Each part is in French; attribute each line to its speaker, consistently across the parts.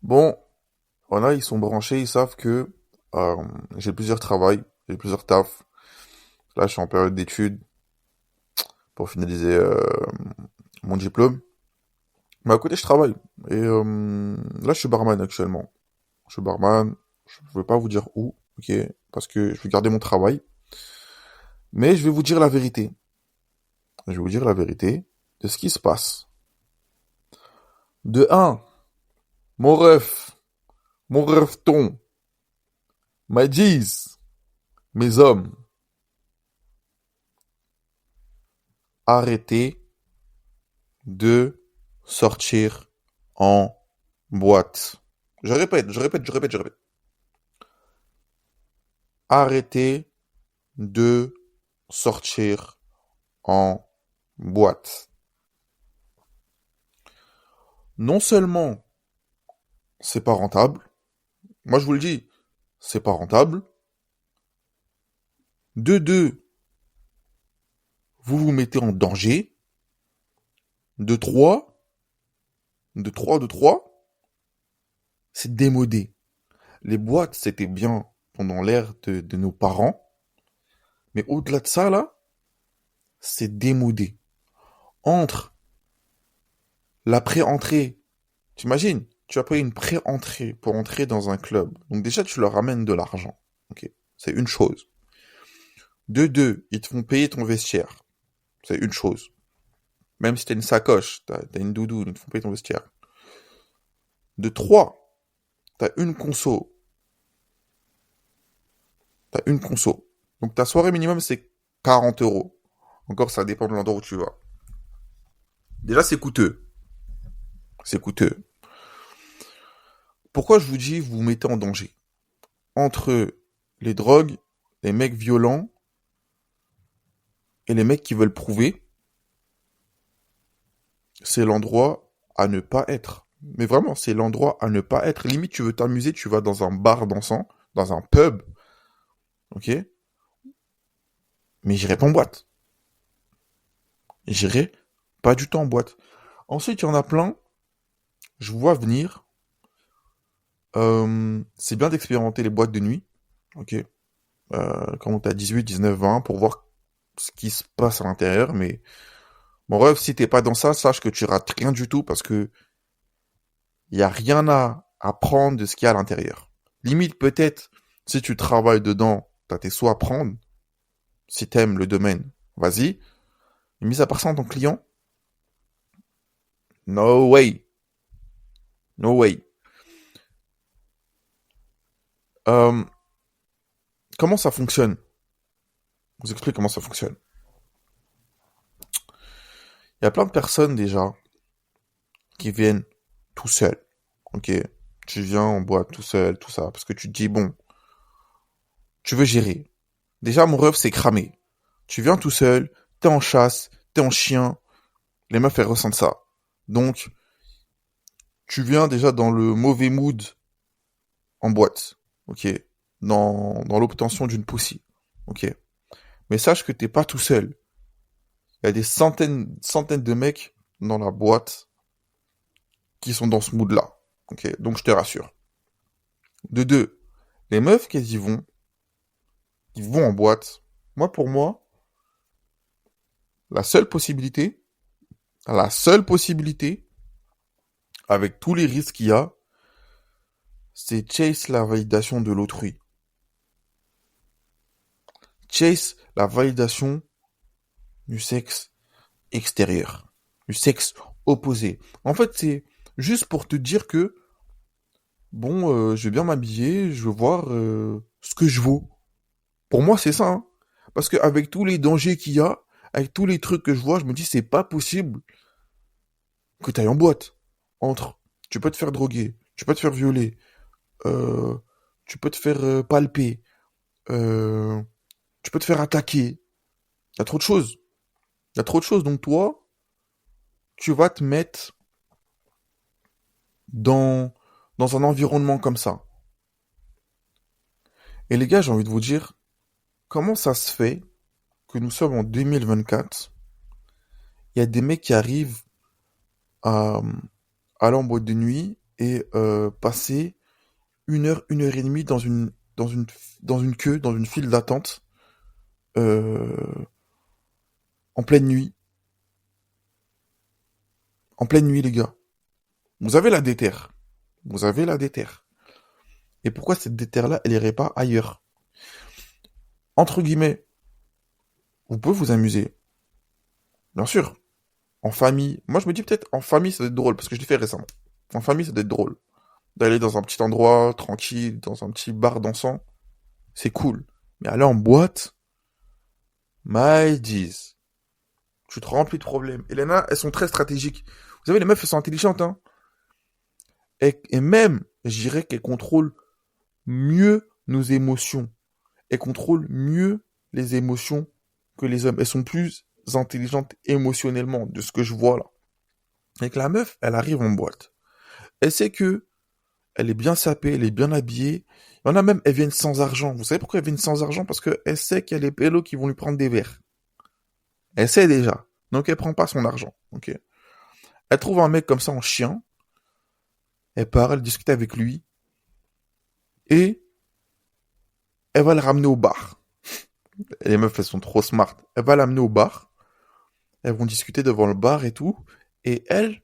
Speaker 1: Bon, voilà, ils sont branchés, ils savent que euh, j'ai plusieurs travails, j'ai plusieurs tafs. Là, je suis en période d'études pour finaliser mon diplôme. Mais à côté, je travaille. Et là, je suis barman actuellement. Je suis barman, je ne vais pas vous dire où, ok, parce que je vais garder mon travail. Mais je vais vous dire la vérité. Je vais vous dire la vérité de ce qui se passe. De un, mon ref, mon refton, ma G's, mes hommes, arrêtez de sortir en boîte. Je répète. Arrêtez de sortir en boîte. Non seulement c'est pas rentable, moi je vous le dis, c'est pas rentable. De deux, vous vous mettez en danger. De trois, de trois, c'est démodé. Les boîtes, c'était bien pendant l'ère de nos parents, mais au-delà de ça, là, c'est démodé. Entre la pré-entrée, t'imagines, tu as payé une pré-entrée pour entrer dans un club. Donc déjà, tu leur ramènes de l'argent. Ok, c'est une chose. De deux, ils te font payer ton vestiaire. C'est une chose. Même si t'as une sacoche, t'as une doudoune, ils te font payer ton vestiaire. De trois, t'as une conso. T'as une conso. Donc ta soirée minimum, c'est 40 euros. Encore, ça dépend de l'endroit où tu vas. Déjà, c'est coûteux. C'est coûteux. Pourquoi je vous dis, vous vous mettez en danger? Entre les drogues, les mecs violents et les mecs qui veulent prouver, c'est l'endroit à ne pas être. Mais vraiment, c'est l'endroit à ne pas être. Limite, tu veux t'amuser, tu vas dans un bar dansant, dans un pub, ok? Mais j'irai pas en boîte. J'irai pas du tout en boîte. Ensuite, il y en a plein, je vois venir. C'est bien d'expérimenter les boîtes de nuit, ok? Quand t'as 18, 19, 20, pour voir ce qui se passe à l'intérieur. Mais mon rêve, si t'es pas dans ça, sache que tu rates rien du tout parce que y a rien à apprendre de ce qu'il y a à l'intérieur. Limite, peut-être, si tu travailles dedans, t'as tes sous à prendre. Si t'aimes le domaine, vas-y. Mais mis à part ça, en tant que client, no way. No way. Euh, comment ça fonctionne? Je vous explique comment ça fonctionne. Il y a plein de personnes déjà qui viennent tout seuls. Ok, tu viens en boîte tout seul, tout ça, parce que tu te dis, bon, tu veux gérer. Déjà, mon rêve, c'est cramer. Tu viens tout seul, t'es en chasse, t'es en chien, les meufs, elles ressentent ça. Donc, tu viens déjà dans le mauvais mood en boîte, ok, dans l'obtention d'une pussy, ok. Mais sache que t'es pas tout seul. Il y a des centaines de mecs dans la boîte qui sont dans ce mood-là, ok. Donc, je te rassure. De deux, les meufs qu'elles qui vont en boîte, moi, pour moi, la seule possibilité, la seule possibilité, avec tous les risques qu'il y a, c'est chase la validation de l'autrui. Chase la validation du sexe extérieur, du sexe opposé. En fait, c'est juste pour te dire que, bon, je vais bien m'habiller, je veux voir ce que je vaux. Pour moi, c'est ça, hein. Parce qu'avec tous les dangers qu'il y a, avec tous les trucs que je vois, je me dis, c'est pas possible que tu ailles en boîte. Entre, tu peux te faire droguer, tu peux te faire violer, euh, tu peux te faire palper, euh, tu peux te faire attaquer. Il y a trop de choses. Il y a trop de choses. Donc toi, tu vas te mettre dans, dans un environnement comme ça. Et les gars, j'ai envie de vous dire, comment ça se fait que nous sommes en 2024, il y a des mecs qui arrivent à aller en boîte de nuit et passer 1 heure et demie dans une, dans une queue, dans une file d'attente, euh, en pleine nuit. En pleine nuit, les gars. Vous avez la déterre. Vous avez la déterre. Et pourquoi cette déterre-là, elle irait pas ailleurs? Entre guillemets, vous pouvez vous amuser. Bien sûr. En famille. Moi, je me dis peut-être en famille, ça doit être drôle, parce que je l'ai fait récemment. En famille, ça doit être drôle. D'aller dans un petit endroit, tranquille, dans un petit bar dansant, c'est cool. Mais aller en boîte, my jeez. Tu te remplis de problèmes. Et les nanas, elles sont très stratégiques. Vous savez, les meufs, elles sont intelligentes, hein. Et même, je dirais qu'elles contrôlent mieux nos émotions. Elles contrôlent mieux les émotions que les hommes. Elles sont plus intelligentes émotionnellement, de ce que je vois là. Et que la meuf, elle arrive en boîte. Elle sait que elle est bien sapée, elle est bien habillée. Il y en a même, elles viennent sans argent. Vous savez pourquoi elles viennent sans argent? Parce qu'elle sait qu'il y a les pélos qui vont lui prendre des verres. Elle sait déjà. Donc elle prend pas son argent. Ok. Elle trouve un mec comme ça en chien. Elle part, elle discute avec lui. Et elle va le ramener au bar. Les meufs, elles sont trop smart. Elle va l'amener au bar. Elles vont discuter devant le bar et tout. Et elle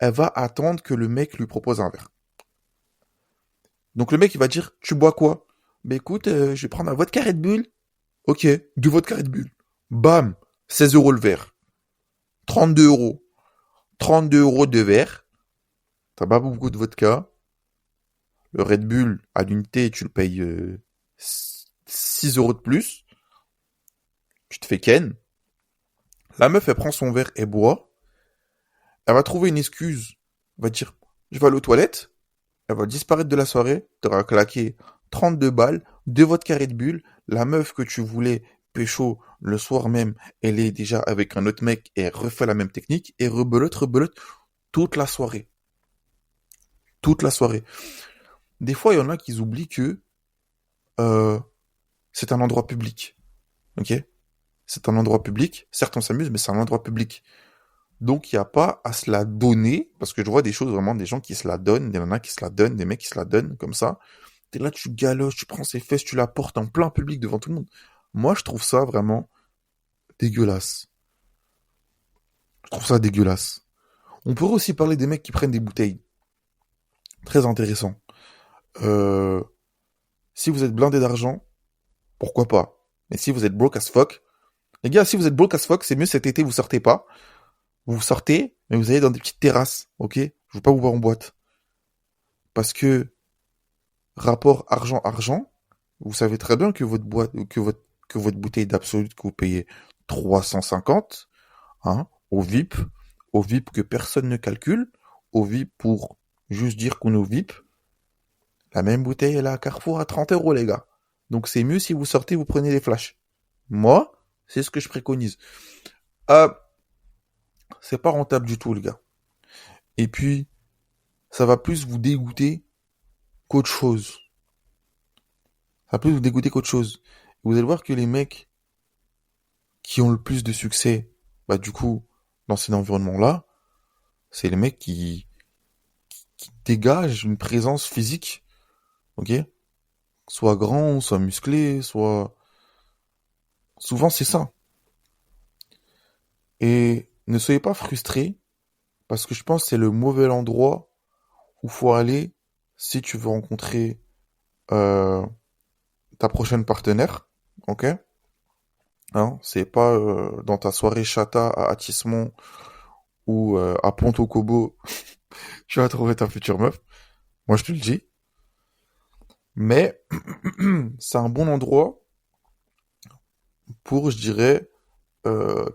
Speaker 1: va attendre que le mec lui propose un verre. Donc le mec, il va dire, tu bois quoi? Bah écoute, je vais prendre un vodka Red Bull. Ok, du vodka Red Bull. Bam, 16 € le verre. 32 euros. 32 euros de verre. T'as pas beaucoup de vodka. Le Red Bull, à l'unité, tu le payes 6 € de plus. Tu te fais ken. La meuf, elle prend son verre et boit. Elle va trouver une excuse. Elle va dire, je vais aller aux toilettes. Elle va disparaître de la soirée. T'auras claqué 32 balles, 2 vodka Red Bull. La meuf que tu voulais pécho le soir même, elle est déjà avec un autre mec et elle refait la même technique et rebelote toute la soirée. Toute la soirée. Des fois, il y en a qui oublient que euh, c'est un endroit public. Ok? C'est un endroit public. Certes, on s'amuse, mais c'est un endroit public. Donc, il n'y a pas à se la donner, parce que je vois des choses vraiment, des gens qui se la donnent, des nanas qui se la donnent, des mecs qui se la donnent, comme ça. T'es là, tu galoches, tu prends ses fesses, tu la portes en plein public devant tout le monde. Moi, je trouve ça vraiment dégueulasse. Je trouve ça dégueulasse. On pourrait aussi parler des mecs qui prennent des bouteilles. Très intéressant. Euh, si vous êtes blindé d'argent, pourquoi pas? Mais si vous êtes broke as fuck, les gars, si vous êtes broke as fuck, c'est mieux cet été, vous sortez pas. Vous sortez, mais vous allez dans des petites terrasses, ok? Je veux pas vous voir en boîte. Parce que, rapport argent-argent, vous savez très bien que votre boîte, que votre bouteille d'absolu que vous payez 350, hein, au VIP que personne ne calcule, au VIP pour juste dire qu'on est au VIP, la même bouteille, elle est à Carrefour à 30 euros, les gars. Donc c'est mieux si vous sortez, vous prenez des flashs. Moi, c'est ce que je préconise. Euh, c'est pas rentable du tout, les gars. Et puis, ça va plus vous dégoûter qu'autre chose. Ça va plus vous dégoûter qu'autre chose. Vous allez voir que les mecs qui ont le plus de succès, bah du coup, dans cet environnement-là, c'est les mecs qui dégagent une présence physique, ok? Soit grand, soit musclé, soit... Souvent c'est ça. Et ne soyez pas frustrés, parce que je pense que c'est le mauvais endroit où faut aller si tu veux rencontrer euh, ta prochaine partenaire, ok? Hein, c'est pas dans ta soirée chata à Atismon ou à Ponto Kobo tu vas trouver ta future meuf. Moi, je te le dis. Mais c'est un bon endroit pour, je dirais,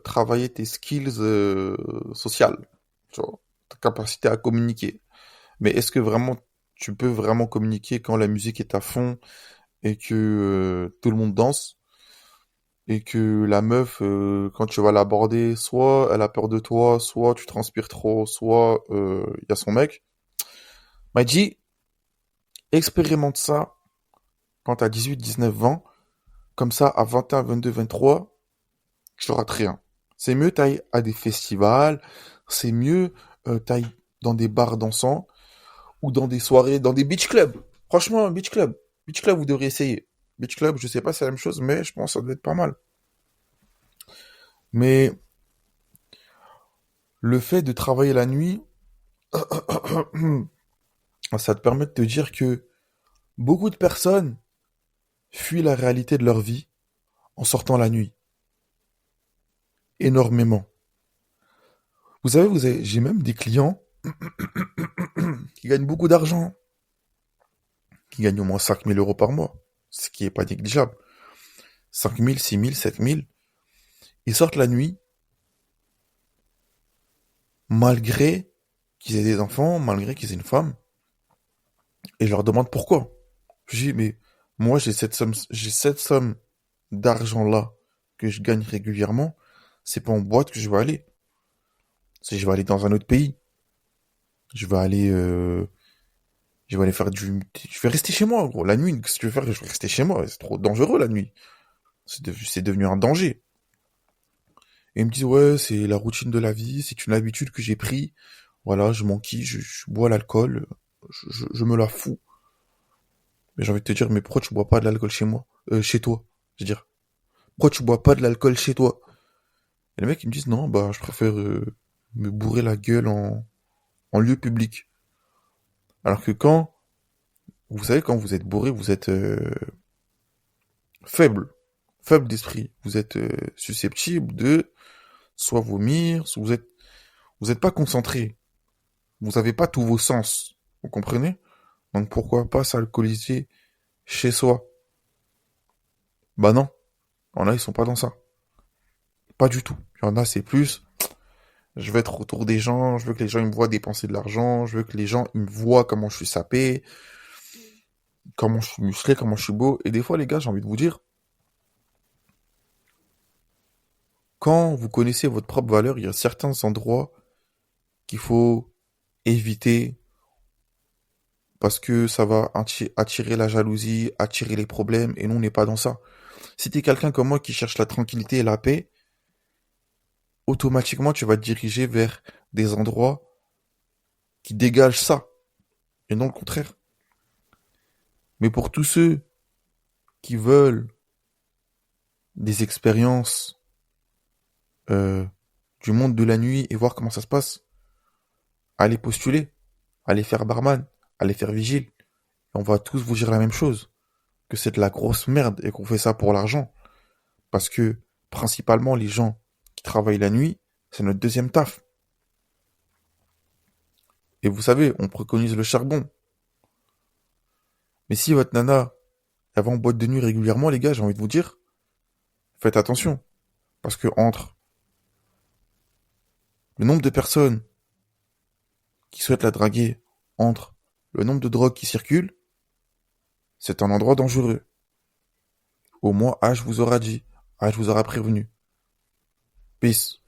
Speaker 1: travailler tes skills sociales, tu vois, ta capacité à communiquer. Mais est-ce que vraiment tu peux vraiment communiquer quand la musique est à fond et que tout le monde danse et que la meuf, quand tu vas l'aborder, soit elle a peur de toi, soit tu transpires trop, soit il y a son mec. M'a dit, expérimente ça quand t'as 18, 19, 20. Comme ça, à 21, 22, 23, tu rates rien. C'est mieux t'ailles à des festivals, c'est mieux t'ailles dans des bars dansants, ou dans des soirées, dans des beach clubs. Franchement, beach club. Beach club, vous devriez essayer. Beach club, je sais pas si c'est la même chose, mais je pense que ça doit être pas mal. Mais le fait de travailler la nuit, ça te permet de te dire que beaucoup de personnes fuient la réalité de leur vie en sortant la nuit. Énormément. J'ai même des clients qui gagnent beaucoup d'argent, qui gagnent au moins 5 000 € par mois, ce qui est pas négligeable. 5 000, 6 000, 7 000. Ils sortent la nuit, malgré qu'ils aient des enfants, malgré qu'ils aient une femme, et je leur demande pourquoi. Je dis, mais moi j'ai cette somme d'argent là que je gagne régulièrement, c'est pas en boîte que je vais aller. C'est je vais aller dans un autre pays. Je vais aller, je vais aller faire je vais rester chez moi, gros. La nuit, qu'est-ce que tu veux faire? Je vais rester chez moi. C'est trop dangereux la nuit. C'est devenu un danger. Et ils me disent, ouais, c'est la routine de la vie, c'est une habitude que j'ai pris. Voilà, je m'enquille, je bois l'alcool, je me la fous. Mais j'ai envie de te dire, mais pourquoi tu bois pas de l'alcool chez moi? Chez toi, je veux dire. Pourquoi tu bois pas de l'alcool chez toi? Et les mecs, ils me disent, non, bah, je préfère me bourrer la gueule en lieu public. Alors que vous savez, quand vous êtes bourré, vous êtes faible, faible d'esprit. Vous êtes susceptible de soit vomir, soit vous êtes pas concentré. Vous avez pas tous vos sens. Vous comprenez? Donc pourquoi pas s'alcooliser chez soi? Bah non. Il y en a, ils sont pas dans ça. Pas du tout. Il y en a, c'est plus, je veux être autour des gens, je veux que les gens ils me voient dépenser de l'argent, je veux que les gens ils me voient comment je suis sapé, comment je suis musclé, comment je suis beau. Et des fois, les gars, j'ai envie de vous dire, quand vous connaissez votre propre valeur, il y a certains endroits qu'il faut éviter parce que ça va attirer la jalousie, attirer les problèmes, et nous, on n'est pas dans ça. Si t'es quelqu'un comme moi qui cherche la tranquillité et la paix, automatiquement, tu vas te diriger vers des endroits qui dégagent ça, et non le contraire. Mais pour tous ceux qui veulent des expériences euh, du monde de la nuit et voir comment ça se passe, allez postuler, allez faire barman, allez faire vigile. Et on va tous vous dire la même chose, que c'est de la grosse merde et qu'on fait ça pour l'argent. Parce que principalement les gens qui travaillent la nuit, c'est notre deuxième taf. Et vous savez, on préconise le charbon. Mais si votre nana, elle va en boîte de nuit régulièrement, les gars, j'ai envie de vous dire, faites attention. Parce que entre le nombre de personnes qui souhaitent la draguer, entre le nombre de drogues qui circulent, c'est un endroit dangereux. Au moins, H vous aura dit, H vous aura prévenu. Peace.